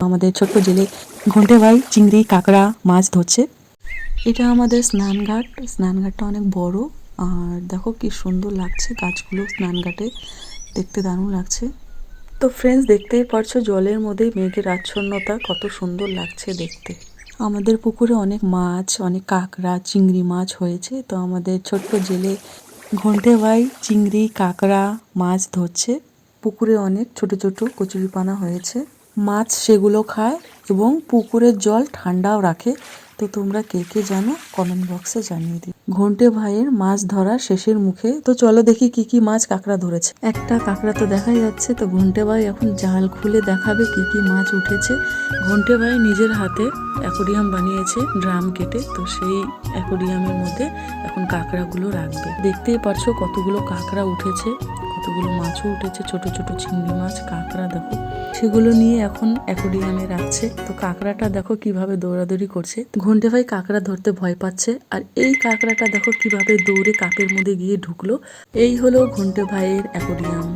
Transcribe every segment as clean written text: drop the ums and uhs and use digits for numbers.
আমাদের ছোট্ট জেলে ঘন্টে ভাই চিংড়ি কাঁকড়া মাছ ধরছে। এটা আমাদের স্নানঘাট। স্নানঘাটটা অনেক বড়। আর দেখো কি সুন্দর লাগছে গাছগুলো স্নানঘাটে, দেখতে দারুণ লাগছে। তো ফ্রেন্ডস, দেখতেই পারছো জলের মধ্যে মেঘের আচ্ছন্নতা কত সুন্দর লাগছে দেখতে। আমাদের পুকুরে অনেক মাছ, অনেক কাঁকড়া চিংড়ি মাছ হয়েছে। তো আমাদের ছোট্ট জেলে ঘন্টে ভাই চিংড়ি কাঁকড়া মাছ ধরছে। পুকুরে অনেক ছোট ছোট কচুরিপানা হয়েছে, মাছ সেগুলো খায় এবং পুকুরের জল ঠান্ডাও রাখে। তো তোমরা কে কে জানো কমেন্ট বক্সে জানিয়ে দিও। ঘন্টে ভাইয়ের মাছ ধরা শেষের মুখে। তো চলো দেখি কি কি মাছ কাঁকড়া ধরেছে। একটা কাঁকড়া তো দেখাই যাচ্ছে। তো ঘন্টে ভাই এখন জাল খুলে দেখাবে কি কি মাছ উঠেছে। ঘন্টে ভাই নিজের হাতে অ্যাকোরিয়াম বানিয়েছে ড্রাম কেটে। তো সেই অ্যাকোরিয়ামের মধ্যে এখন কাঁকড়াগুলো রাখবে। দেখতেই পারছো কতগুলো কাঁকড়া উঠেছে, কতগুলো মাছও উঠেছে, ছোট ছোট চিংড়ি মাছ কাঁকড়া দেখো। সেগুলো নিয়ে এখন অ্যাকোরিয়ামে রাখছে। তো কাঁকড়াটা দেখো কিভাবে দৌড়াদৌড়ি করছে। ঘন্টে ভাই কাঁকড়া ধরতে ভয় পাচ্ছে। আর এই কাঁকড়াটা দেখো কিভাবে দৌড়ে কাপের মধ্যে গিয়ে ঢুকলো। এই হলো ঘন্টে ভাইয়ের অ্যাকোরিয়াম,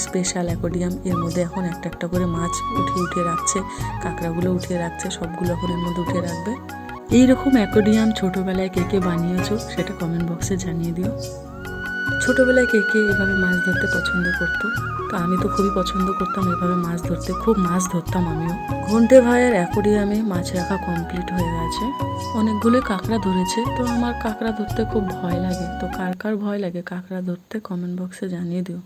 স্পেশাল অ্যাকোরিয়াম। এর মধ্যে এখন একটা একটা করে মাছ উঠিয়ে রাখছে, কাঁকড়াগুলো উঠিয়ে রাখছে, সবগুলো এখন এর মধ্যে উঠিয়ে রাখবে। এইরকম অ্যাকোরিয়াম ছোটবেলায় কে কে বানিয়েছো সেটা কমেন্ট বক্সে জানিয়ে দিও। ছোটবেলায় কে কে এভাবে মাছ ধরতে পছন্দ করতো? তো আমি তো খুবই পছন্দ করতাম এভাবে মাছ ধরতে, খুব মাছ ধরতাম আমিও। ঘন্টে ভাইয়ের অ্যাকোরিয়ামে মাছ রাখা কমপ্লিট হয়ে গেছে। অনেকগুলো কাঁকড়া ধরেছে। তো আমার কাঁকড়া ধরতে খুব ভয় লাগে। তো কার কার ভয় লাগে কাঁকড়া ধরতে কমেন্ট বক্সে জানিয়ে দিও।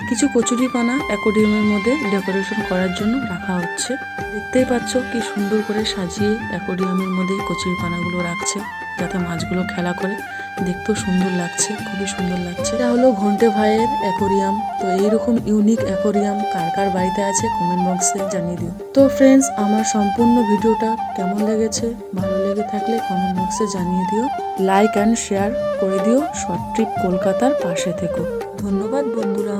কিছু কচুরিপানা অ্যাকোরিয়ামের মধ্যে ডেকোরেশন করার জন্য রাখা হচ্ছে। দেখতেই পাচ্ছ কি সুন্দর করে সাজিয়ে অ্যাকোরিয়ামের মধ্যে কচুরিপানাগুলো রাখছে যাতে মাছগুলো খেলা করে। দেখতেও সুন্দর লাগছে, খুবই সুন্দর লাগছে। এটা হলো ঘন্টে ভাইয়ের অ্যাকোরিয়াম। তো এইরকম ইউনিক অ্যাকোরিয়াম কার কার বাড়িতে আছে কমেন্ট বক্সে জানিয়ে দিও। তো ফ্রেন্ডস, আমার সম্পূর্ণ ভিডিওটা কেমন লেগেছে, ভালো লেগে থাকলে কমেন্ট বক্সে জানিয়ে দিও। লাইক অ্যান্ড শেয়ার করে দিও। শর্ট ট্রিপ কলকাতার পাশে থেকো। ধন্যবাদ বন্ধুরা।